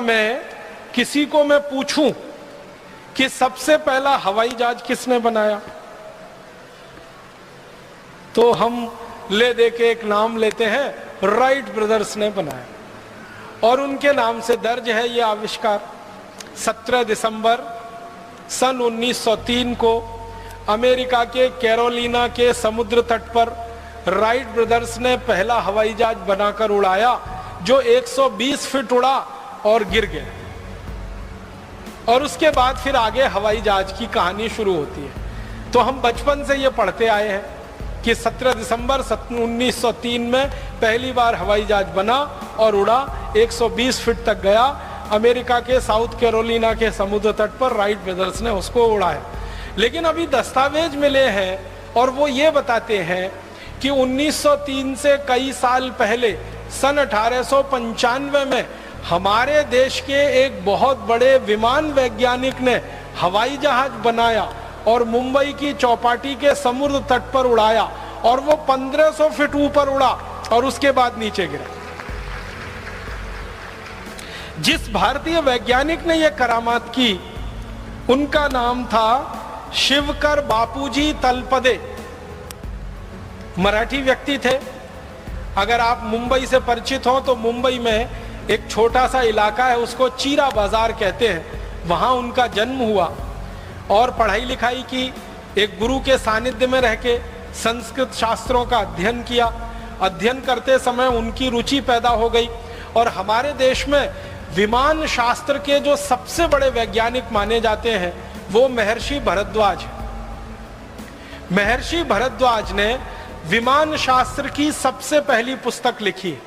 मैं किसी को मैं पूछूं कि सबसे पहला हवाई जहाज किसने बनाया, तो हम ले दे के एक नाम लेते हैं, राइट ब्रदर्स ने बनाया। और उनके नाम से दर्ज है यह आविष्कार। 17 दिसंबर सन 1903 को अमेरिका के कैरोलिना के समुद्र तट पर राइट ब्रदर्स ने पहला हवाई जहाज बनाकर उड़ाया, जो 120 फीट उड़ा और गिर गया। और उसके बाद फिर आगे हवाई जहाज की कहानी शुरू होती है। तो हम बचपन से ये पढ़ते आए हैं कि 17 दिसंबर 1903 में पहली बार हवाई जहाज बना और उड़ा, 120 फीट तक गया। अमेरिका के साउथ कैरोलिना के समुद्र तट पर राइट ब्रदर्स ने उसको उड़ाया। लेकिन अभी दस्तावेज मिले हैं और वो ये बताते हैं कि 1903 से कई साल पहले सन 1895 में हमारे देश के एक बहुत बड़े विमान वैज्ञानिक ने हवाई जहाज बनाया और मुंबई की चौपाटी के समुद्र तट पर उड़ाया, और वो 1500 फीट ऊपर उड़ा और उसके बाद नीचे गिरा। जिस भारतीय वैज्ञानिक ने यह करामात की, उनका नाम था शिवकर बापूजी तलपदे। मराठी व्यक्ति थे। अगर आप मुंबई से परिचित हो तो मुंबई में एक छोटा सा इलाका है, उसको चीरा बाजार कहते हैं। वहां उनका जन्म हुआ और पढ़ाई लिखाई की। एक गुरु के सानिध्य में रह के संस्कृत शास्त्रों का अध्ययन किया। अध्ययन करते समय उनकी रुचि पैदा हो गई और हमारे देश में विमान शास्त्र के जो सबसे बड़े वैज्ञानिक माने जाते हैं वो महर्षि भरद्वाज। महर्षि भरद्वाज ने विमान शास्त्र की सबसे पहली पुस्तक लिखी।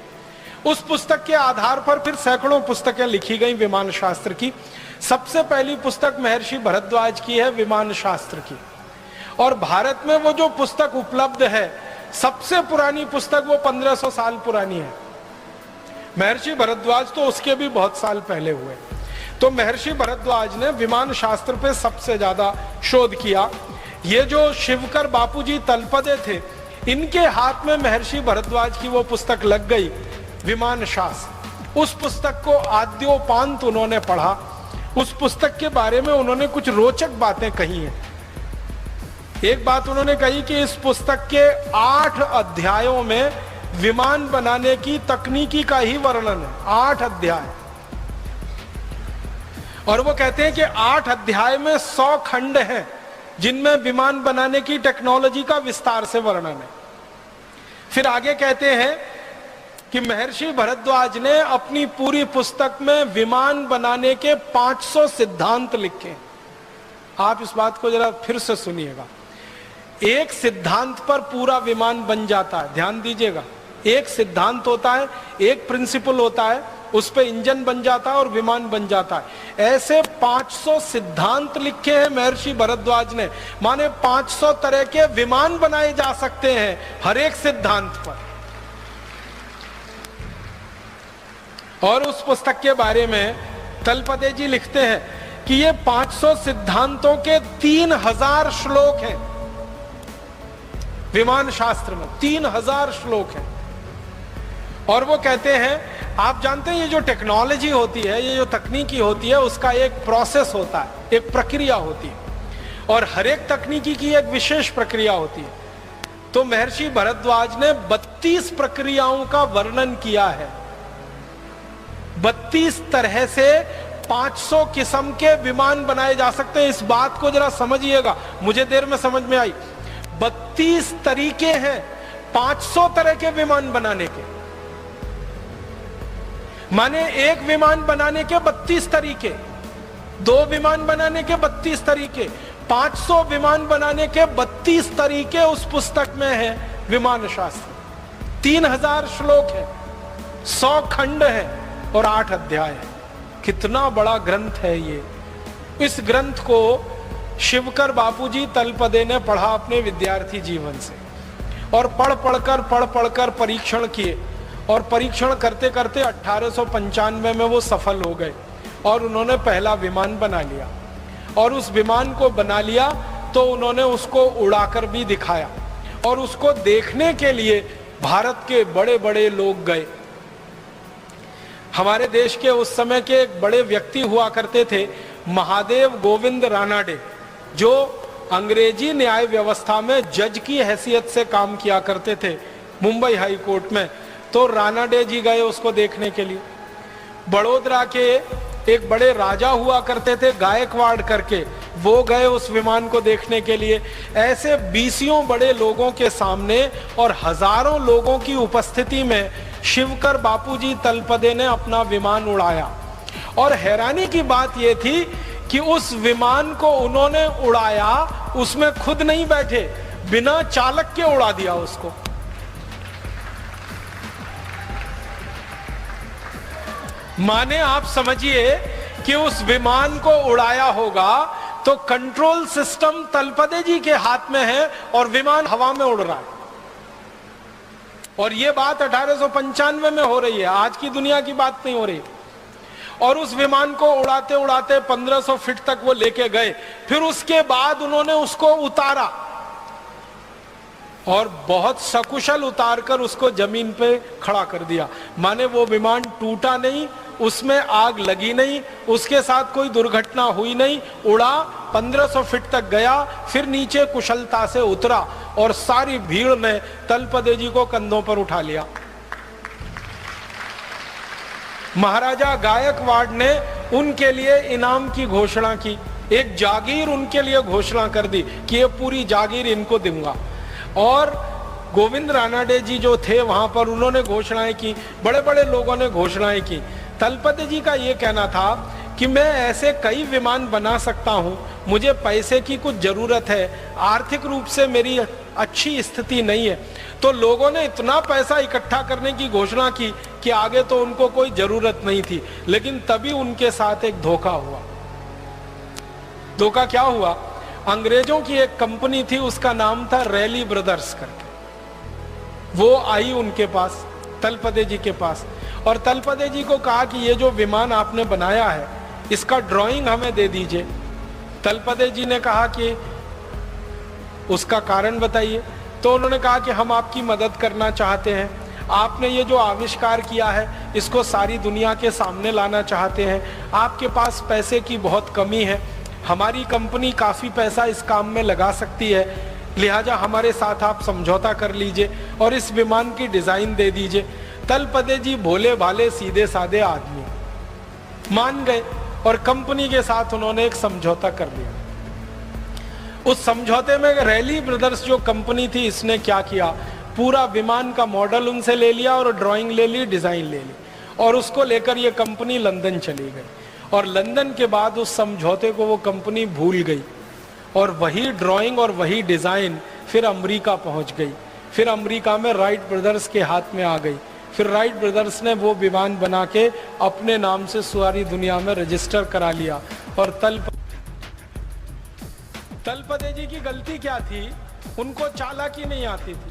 उस पुस्तक के आधार पर फिर सैकड़ों पुस्तकें लिखी गई विमान शास्त्र की। सबसे पहली पुस्तक महर्षि भरद्वाज की है विमान शास्त्र की। और भारत में वो जो पुस्तक उपलब्ध है, सबसे पुरानी पुस्तक वो 1500 साल पुरानी है। महर्षि भरद्वाज तो उसके भी बहुत साल पहले हुए। तो महर्षि भरद्वाज ने विमान शास्त्र पे सबसे ज्यादा शोध किया। ये जो शिवकर बापूजी तलपदे थे, इनके हाथ में महर्षि भरद्वाज की वो पुस्तक लग गई, विमान शास्त्र। उस पुस्तक को आद्योपांत उन्होंने पढ़ा। उस पुस्तक के बारे में उन्होंने कुछ रोचक बातें कही हैं। एक बात उन्होंने कही कि इस पुस्तक के 8 अध्यायों में विमान बनाने की तकनीकी का ही वर्णन है। 8 अध्याय। और वो कहते हैं कि 8 अध्याय में 100 खंड हैं जिनमें विमान बनाने की टेक्नोलॉजी का विस्तार से वर्णन है। फिर आगे कहते हैं कि महर्षि भरद्वाज ने अपनी पूरी पुस्तक में विमान बनाने के 500 सिद्धांत लिखे। आप इस बात को जरा फिर से सुनिएगा। एक सिद्धांत पर पूरा विमान बन जाता है। ध्यान दीजिएगा, एक सिद्धांत होता है, एक प्रिंसिपल होता है, उस पे इंजन बन जाता है और विमान बन जाता है। ऐसे 500 सिद्धांत लिखे हैं महर्षि भरद्वाज ने। माने 500 तरह के विमान बनाए जा सकते हैं हर एक सिद्धांत पर। और उस पुस्तक के बारे में तलपदे जी लिखते हैं कि ये 500 सिद्धांतों के 3000 श्लोक हैं। विमान शास्त्र में 3000 श्लोक हैं। और वो कहते हैं, आप जानते हैं ये जो टेक्नोलॉजी होती है, ये जो तकनीकी होती है, उसका एक प्रोसेस होता है, एक प्रक्रिया होती है। और हर एक तकनीकी की एक विशेष प्रक्रिया होती है। तो महर्षि भरद्वाज ने 32 प्रक्रियाओं का वर्णन किया है। 32 तरह से 500 किस्म के विमान बनाए जा सकते हैं। इस बात को जरा समझिएगा, मुझे देर में समझ में आई। 32 तरीके हैं 500 तरह के विमान बनाने के। माने एक विमान बनाने के 32 तरीके, 2 विमान बनाने के 32 तरीके, 500 विमान बनाने के 32 तरीके उस पुस्तक में है विमान शास्त्र। 3000 श्लोक है, 100 खंड है और 8 अध्याय है। कितना बड़ा ग्रंथ है ये। इस ग्रंथ को शिवकर बापूजी तलपदे ने पढ़ा अपने विद्यार्थी जीवन से, और पढ़ पढ़कर परीक्षण किए। और परीक्षण करते करते 1895 में वो सफल हो गए और उन्होंने पहला विमान बना लिया। और उस विमान को बना लिया तो उन्होंने उसको उड़ाकर भी दिखाया। और उसको देखने के लिए भारत के बड़े बड़े लोग गए। हमारे देश के उस समय के एक बड़े व्यक्ति हुआ करते थे, महादेव गोविंद रानाडे, जो अंग्रेजी न्याय व्यवस्था में जज की हैसियत से काम किया करते थे मुंबई हाई कोर्ट में। तो रानाडे जी गए उसको देखने के लिए। बड़ोदरा के एक बड़े राजा हुआ करते थे गायकवाड़ करके, वो गए उस विमान को देखने के लिए। ऐसे बीसियों बड़े लोगों के सामने और हजारों लोगों की उपस्थिति में शिवकर बापूजी तलपदे ने अपना विमान उड़ाया। और हैरानी की बात यह थी कि उस विमान को उन्होंने उड़ाया, उसमें खुद नहीं बैठे, बिना चालक के उड़ा दिया उसको। माने आप समझिए कि उस विमान को उड़ाया होगा तो कंट्रोल सिस्टम तलपदे जी के हाथ में है और विमान हवा में उड़ रहा है। और यह बात 1895 में हो रही है, आज की दुनिया की बात नहीं हो रही। और उस विमान को उड़ाते उड़ाते 1500 फीट तक वो लेके गए। फिर उसके बाद उन्होंने उसको उतारा और बहुत सकुशल उतारकर उसको जमीन पे खड़ा कर दिया। माने वो विमान टूटा नहीं, उसमें आग लगी नहीं, उसके साथ कोई दुर्घटना हुई नहीं, उड़ा 1500 फीट तक गया, फिर नीचे कुशलता से उतरा और सारी भीड़ ने तलपदे जी को कंधों पर उठा लिया। महाराजा गायकवाड़ ने उनके लिए इनाम की घोषणा की, एक जागीर उनके लिए घोषणा कर दी कि ये पूरी जागीर इनको दूंगा। और गोविंद रानाडे जी जो थे वहां पर, उन्होंने घोषणाएं की, बड़े बड़े लोगों ने घोषणाएं की। तलपदे जी का ये कहना था कि मैं ऐसे कई विमान बना सकता हूं, मुझे पैसे की कुछ जरूरत है, आर्थिक रूप से मेरी अच्छी स्थिति नहीं है। तो लोगों ने इतना पैसा इकट्ठा करने की घोषणा की कि आगे तो उनको कोई जरूरत नहीं थी। लेकिन तभी उनके साथ एक धोखा हुआ। धोखा क्या हुआ? अंग्रेजों की एक कंपनी थी, उसका नाम था रैली ब्रदर्स करके। वो आई उनके पास, तलपदे जी के पास, और तलपदे जी को कहा कि ये जो विमान आपने बनाया है इसका ड्राइंग हमें दे दीजिए। तलपदे जी ने कहा कि उसका कारण बताइए। तो उन्होंने कहा कि हम आपकी मदद करना चाहते हैं, आपने ये जो आविष्कार किया है इसको सारी दुनिया के सामने लाना चाहते हैं, आपके पास पैसे की बहुत कमी है, हमारी कंपनी काफ़ी पैसा इस काम में लगा सकती है, लिहाजा हमारे साथ आप समझौता कर लीजिए और इस विमान की डिज़ाइन दे दीजिए। तलपदे जी भोले भाले सीधे साधे आदमी मान गए और कंपनी के साथ उन्होंने एक समझौता कर लिया। उस समझौते में रैली ब्रदर्स जो कंपनी थी, इसने क्या किया, पूरा विमान का मॉडल उनसे ले लिया और ड्राइंग ले ली, डिज़ाइन ले ली, और उसको लेकर ये कंपनी लंदन चली गई। और लंदन के बाद उस समझौते को वो कंपनी भूल गई और वही ड्राइंग और वही डिज़ाइन फिर अमेरिका पहुंच गई। फिर अमेरिका में राइट ब्रदर्स के हाथ में आ गई। फिर राइट ब्रदर्स ने वो विमान बना के अपने नाम से सारी दुनिया में रजिस्टर करा लिया। और तलपदे जी की गलती क्या थी? उनको चालाकी नहीं आती थी,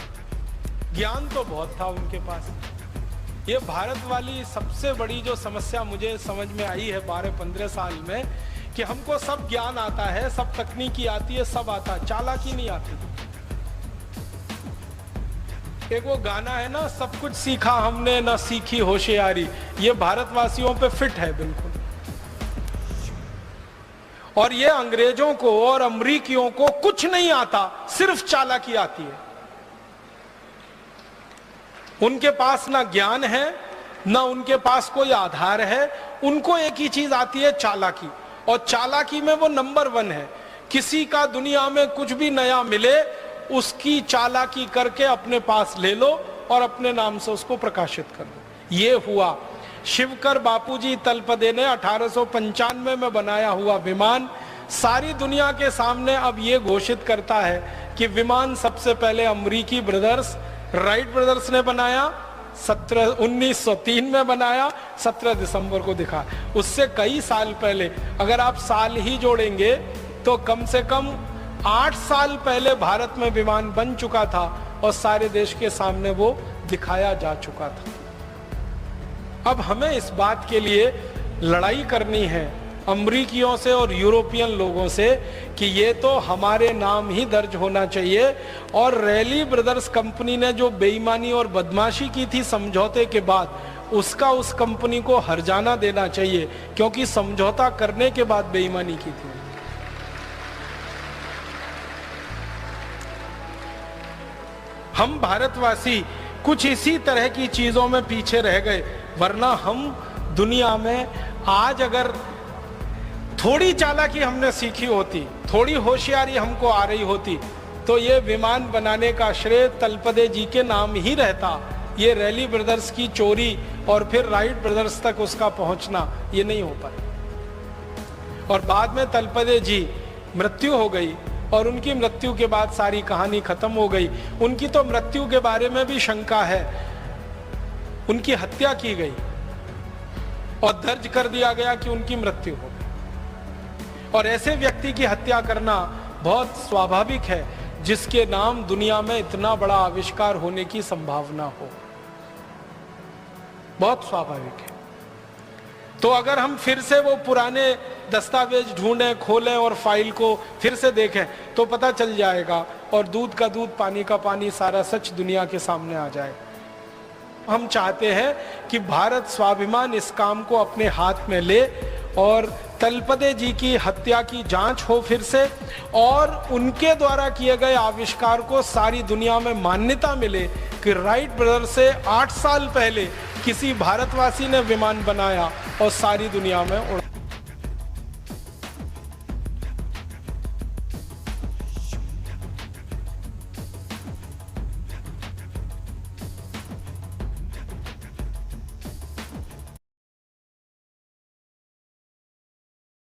ज्ञान तो बहुत था उनके पास। ये भारत वाली सबसे बड़ी जो समस्या मुझे समझ में आई है 12-15 साल में, कि हमको सब ज्ञान आता है, सब तकनीकी आती है, सब आता है, चालाकी नहीं आती। एक वो गाना है ना, सब कुछ सीखा हमने ना सीखी होशियारी, ये भारतवासियों पे फिट है बिल्कुल। और ये अंग्रेजों को और अमरीकियों को कुछ नहीं आता, सिर्फ चालाकी आती है। उनके पास ना ज्ञान है, ना उनके पास कोई आधार है, उनको एक ही चीज आती है, चालाकी। और चालाकी में वो नंबर 1 है। किसी का दुनिया में कुछ भी नया मिले, उसकी चालाकी करके अपने पास ले लो और अपने नाम से उसको प्रकाशित कर दो। ये हुआ। शिवकर बापूजी तलपदे ने 1895 में बनाया हुआ विमान सारी दुनिया के सामने अब ये घोषित करता है कि विमान सबसे पहले अमरीकी ब्रदर्स राइट ब्रदर्स ने बनाया, 1903 में बनाया, 17 दिसंबर को दिखा। उससे कई साल पहले, अगर आप साल ही जोड़ेंगे तो कम से कम 8 साल पहले भारत में विमान बन चुका था और सारे देश के सामने वो दिखाया जा चुका था। अब हमें इस बात के लिए लड़ाई करनी है अमरीकियों से और यूरोपियन लोगों से कि ये तो हमारे नाम ही दर्ज होना चाहिए। और रैली ब्रदर्स कंपनी ने जो बेईमानी और बदमाशी की थी समझौते के बाद, उसका उस कंपनी को हर्जाना देना चाहिए, क्योंकि समझौता करने के बाद बेईमानी की थी। हम भारतवासी कुछ इसी तरह की चीजों में पीछे रह गए, वरना हम दुनिया में आज अगर थोड़ी चालाकी हमने सीखी होती, थोड़ी होशियारी हमको आ रही होती, तो ये विमान बनाने का श्रेय तलपदे जी के नाम ही रहता। ये रैली ब्रदर्स की चोरी और फिर राइट ब्रदर्स तक उसका पहुंचना ये नहीं हो पाया। और बाद में तलपदे जी मृत्यु हो गई और उनकी मृत्यु के बाद सारी कहानी खत्म हो गई। उनकी तो मृत्यु के बारे में भी शंका है, उनकी हत्या की गई और दर्ज कर दिया गया कि उनकी मृत्यु हो गई। और ऐसे व्यक्ति की हत्या करना बहुत स्वाभाविक है जिसके नाम दुनिया में इतना बड़ा आविष्कार होने की संभावना हो, बहुत स्वाभाविक है। तो अगर हम फिर से वो पुराने दस्तावेज ढूंढें, खोलें और फाइल को फिर से देखें तो पता चल जाएगा और दूध का दूध पानी का पानी सारा सच दुनिया के सामने आ जाएगा। हम चाहते हैं कि भारत स्वाभिमान इस काम को अपने हाथ में ले और तलपदे जी की हत्या की जांच हो फिर से, और उनके द्वारा किए गए आविष्कार को सारी दुनिया में मान्यता मिले कि राइट ब्रदर से 8 साल पहले किसी भारतवासी ने विमान बनाया और सारी दुनिया में उड़ा।